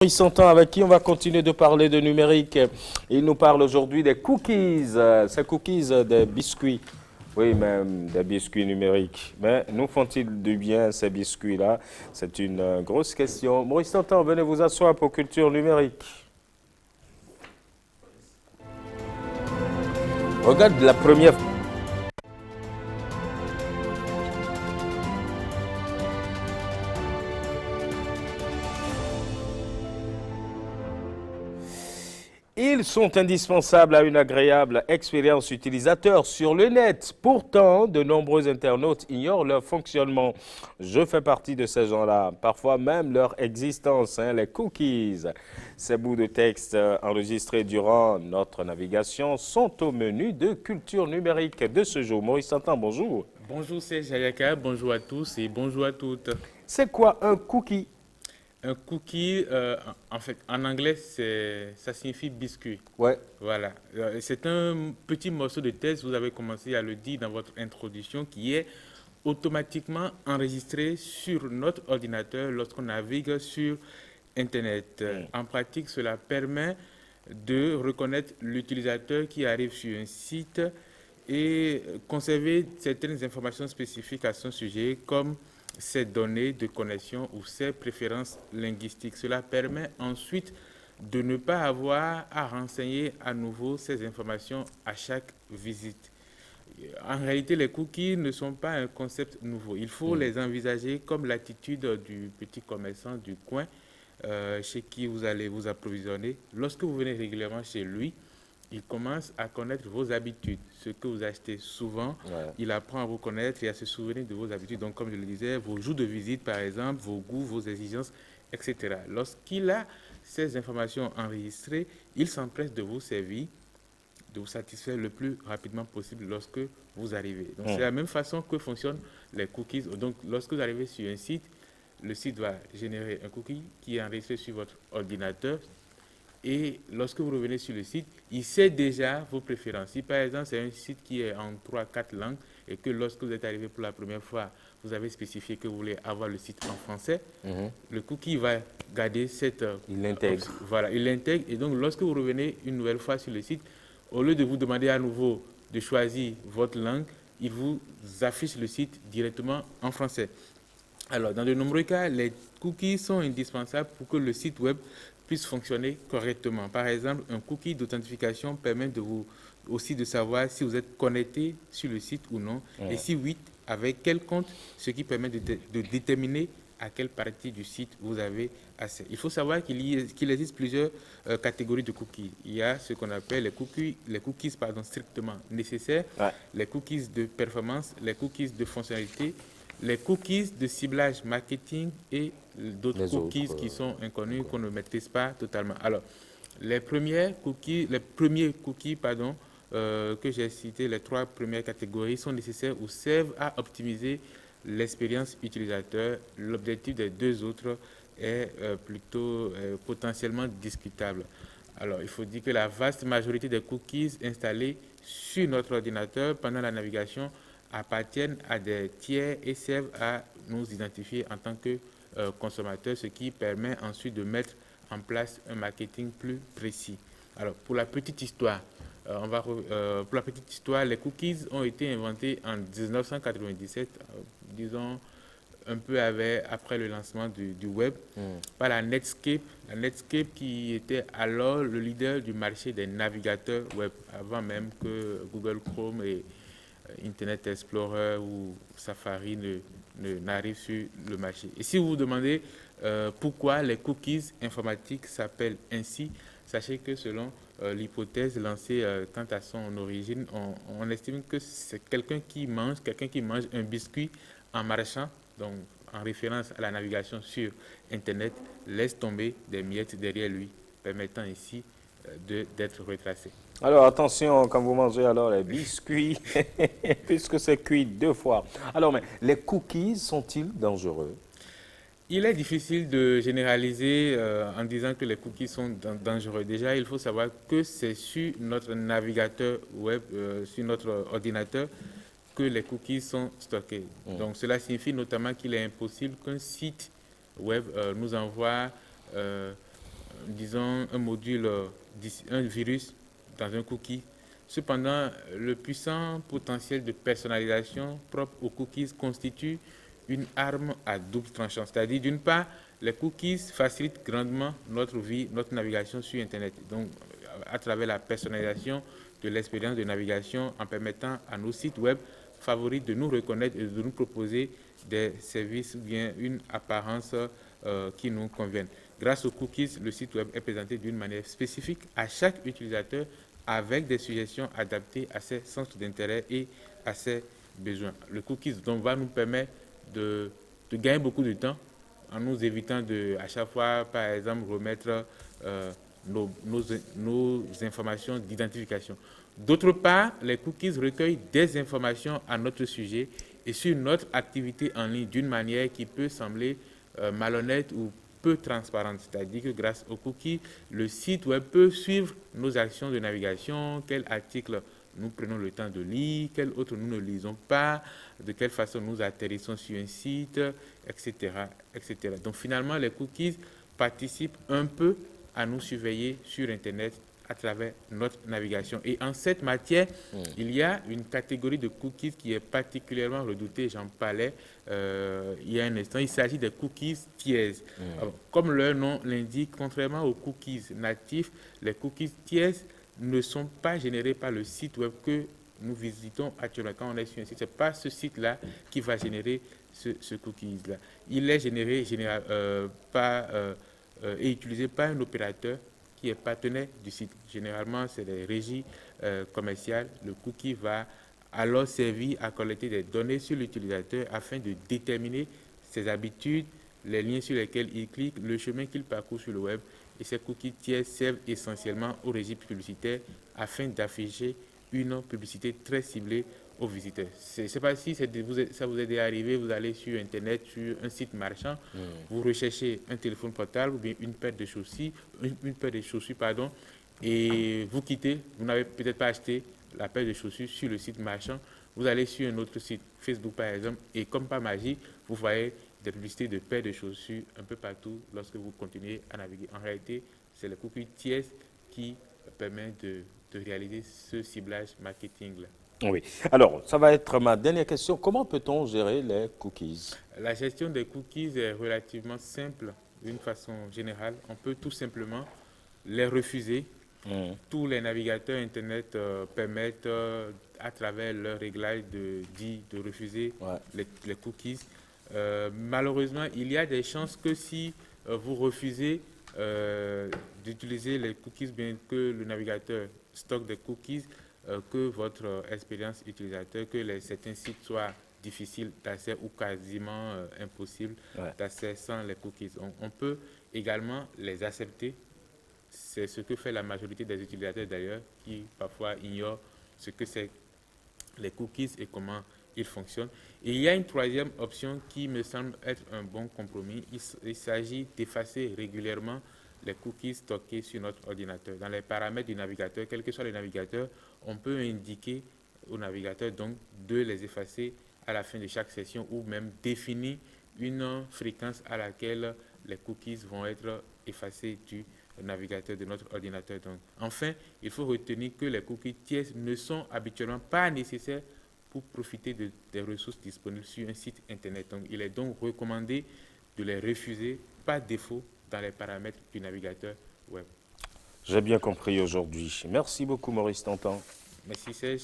Il s'entend avec qui on va continuer de parler de numérique. Il nous parle aujourd'hui des cookies, ces cookies des biscuits. Oui, même des biscuits numériques. Mais nous font-ils du bien ces biscuits-là? C'est une grosse question. Maurice Tantan, venez vous asseoir pour Culture Numérique. Regarde la première. Ils sont indispensables à une agréable expérience utilisateur sur le net. Pourtant, de nombreux internautes ignorent leur fonctionnement. Je fais partie de ces gens-là, parfois même leur existence, les cookies. Ces bouts de texte enregistrés durant notre navigation sont au menu de Culture Numérique de ce jour. Maurice Santan, bonjour. Bonjour, c'est Jayaka, bonjour à tous et bonjour à toutes. C'est quoi un cookie? Un cookie, en fait, en anglais, ça signifie biscuit. Ouais. Voilà. C'est un petit morceau de texte, vous avez commencé à le dire dans votre introduction, qui est automatiquement enregistré sur notre ordinateur lorsqu'on navigue sur Internet. En pratique, cela permet de reconnaître l'utilisateur qui arrive sur un site et conserver certaines informations spécifiques à son sujet, comme ses données de connexion ou ses préférences linguistiques. Cela permet ensuite de ne pas avoir à renseigner à nouveau ces informations à chaque visite. En réalité, les cookies ne sont pas un concept nouveau. Il faut les envisager comme l'attitude du petit commerçant du coin chez qui vous allez vous approvisionner. Lorsque vous venez régulièrement chez lui, il commence à connaître vos habitudes, ce que vous achetez souvent. Ouais. Il apprend à vous connaître et à se souvenir de vos habitudes. Donc, comme je le disais, vos jours de visite, par exemple, vos goûts, vos exigences, etc. Lorsqu'il a ces informations enregistrées, il s'empresse de vous servir, de vous satisfaire le plus rapidement possible lorsque vous arrivez. Donc, c'est la même façon que fonctionnent les cookies. Donc, lorsque vous arrivez sur un site, le site va générer un cookie qui est enregistré sur votre ordinateur. Et lorsque vous revenez sur le site, il sait déjà vos préférences. Si par exemple c'est un site qui est en 3-4 langues et que lorsque vous êtes arrivé pour la première fois, vous avez spécifié que vous voulez avoir le site en français, le cookie va garder cette Il l'intègre. voilà, il l'intègre. Et donc lorsque vous revenez une nouvelle fois sur le site, au lieu de vous demander à nouveau de choisir votre langue, il vous affiche le site directement en français. Alors, dans de nombreux cas, les cookies sont indispensables pour que le site web puisse fonctionner correctement. Par exemple, un cookie d'authentification permet aussi de savoir si vous êtes connecté sur le site ou non, et si oui, avec quel compte, ce qui permet de déterminer à quelle partie du site vous avez accès. Il faut savoir qu'il existe plusieurs catégories de cookies. Il y a ce qu'on appelle les cookies strictement nécessaires, Ouais. les cookies de performance, les cookies de fonctionnalité, les cookies de ciblage marketing et d'autres Les cookies autres, qui sont inconnus, qu'on ne maîtrise pas totalement. Alors, les premiers cookies que j'ai cités, les trois premières catégories, sont nécessaires ou servent à optimiser l'expérience utilisateur. L'objectif des deux autres est plutôt potentiellement discutable. Alors, il faut dire que la vaste majorité des cookies installés sur notre ordinateur pendant la navigation appartiennent à des tiers et servent à nous identifier en tant que consommateurs, ce qui permet ensuite de mettre en place un marketing plus précis. Alors, pour la petite histoire, les cookies ont été inventés en 1997, disons un peu après le lancement du web, par la Netscape qui était alors le leader du marché des navigateurs web, avant même que Google Chrome et Internet Explorer ou Safari n'arrivent sur le marché. Et si vous vous demandez pourquoi les cookies informatiques s'appellent ainsi, sachez que selon l'hypothèse lancée quant à son origine, on estime que c'est quelqu'un qui mange un biscuit en marchant, donc en référence à la navigation sur Internet, laisse tomber des miettes derrière lui, permettant ainsi d'être retracé. Alors attention quand vous mangez alors les biscuits, puisque c'est cuit deux fois. Alors, mais les cookies sont-ils dangereux? Il est difficile de généraliser en disant que les cookies sont dangereux. Déjà, il faut savoir que c'est sur notre navigateur web, sur notre ordinateur, que les cookies sont stockés. Donc, cela signifie notamment qu'il est impossible qu'un site web nous envoie disons, un module, un virus dans un cookie. Cependant, le puissant potentiel de personnalisation propre aux cookies constitue une arme à double tranchant. C'est-à-dire, d'une part, les cookies facilitent grandement notre vie, notre navigation sur Internet. Donc, à travers la personnalisation de l'expérience de navigation en permettant à nos sites web favoris de nous reconnaître et de nous proposer des services ou bien une apparence qui nous conviennent. Grâce aux cookies, le site web est présenté d'une manière spécifique à chaque utilisateur avec des suggestions adaptées à ses centres d'intérêt et à ses besoins. Le cookies donc, va nous permettre de gagner beaucoup de temps en nous évitant de, à chaque fois, par exemple, remettre nos informations d'identification. D'autre part, les cookies recueillent des informations à notre sujet et sur notre activité en ligne d'une manière qui peut sembler malhonnête ou peu transparente. C'est-à-dire que grâce aux cookies, le site web peut suivre nos actions de navigation, quel article nous prenons le temps de lire, quel autre nous ne lisons pas, de quelle façon nous atterrissons sur un site, etc., etc. Donc finalement, les cookies participent un peu à nous surveiller sur Internet à travers notre navigation. Et en cette matière, il y a une catégorie de cookies qui est particulièrement redoutée, j'en parlais il y a un instant, il s'agit des cookies tiers. Alors, comme leur nom l'indique, contrairement aux cookies natifs, les cookies tiers ne sont pas générés par le site web que nous visitons actuellement. Quand on est sur un site, ce n'est pas ce site-là qui va générer ce cookies-là. Il est généré et utilisé par un opérateur qui est partenaire du site. Généralement, c'est des régies commerciales. Le cookie va alors servir à collecter des données sur l'utilisateur afin de déterminer ses habitudes, les liens sur lesquels il clique, le chemin qu'il parcourt sur le web. Et ces cookies tiers servent essentiellement aux régies publicitaires afin d'afficher une publicité très ciblée aux visiteurs. Je ne sais pas si ça vous est déjà arrivé, vous allez sur Internet, sur un site marchand, vous recherchez un téléphone portable ou bien une paire de chaussures, pardon, et vous quittez, vous n'avez peut-être pas acheté la paire de chaussures sur le site marchand, vous allez sur un autre site, Facebook par exemple, et comme par magie, vous voyez des publicités de paires de chaussures un peu partout lorsque vous continuez à naviguer. En réalité, c'est le cookie tiers qui permet de réaliser ce ciblage marketing-là. Oui. Alors, ça va être ma dernière question. Comment peut-on gérer les cookies? La gestion des cookies est relativement simple d'une façon générale. On peut tout simplement les refuser. Tous les navigateurs Internet permettent, à travers leur réglage, de refuser les cookies. Malheureusement, il y a des chances que si vous refusez d'utiliser les cookies, bien que le navigateur stocke des cookies, que votre expérience utilisateur, que certains sites soient difficiles d'accès ou quasiment impossibles d'accès sans les cookies. On peut également les accepter. C'est ce que fait la majorité des utilisateurs d'ailleurs, qui parfois ignorent ce que c'est les cookies et comment ils fonctionnent. Et il y a une troisième option qui me semble être un bon compromis. Il s'agit d'effacer régulièrement les cookies stockés sur notre ordinateur. Dans les paramètres du navigateur, quel que soit le navigateur, on peut indiquer au navigateur donc de les effacer à la fin de chaque session ou même définir une fréquence à laquelle les cookies vont être effacés du navigateur de notre ordinateur. Donc, enfin, il faut retenir que les cookies tiers ne sont habituellement pas nécessaires pour profiter des ressources disponibles sur un site Internet. Donc, il est donc recommandé de les refuser par défaut dans les paramètres du navigateur web. J'ai bien compris aujourd'hui. Merci beaucoup, Maurice Tantan. Merci, Serge.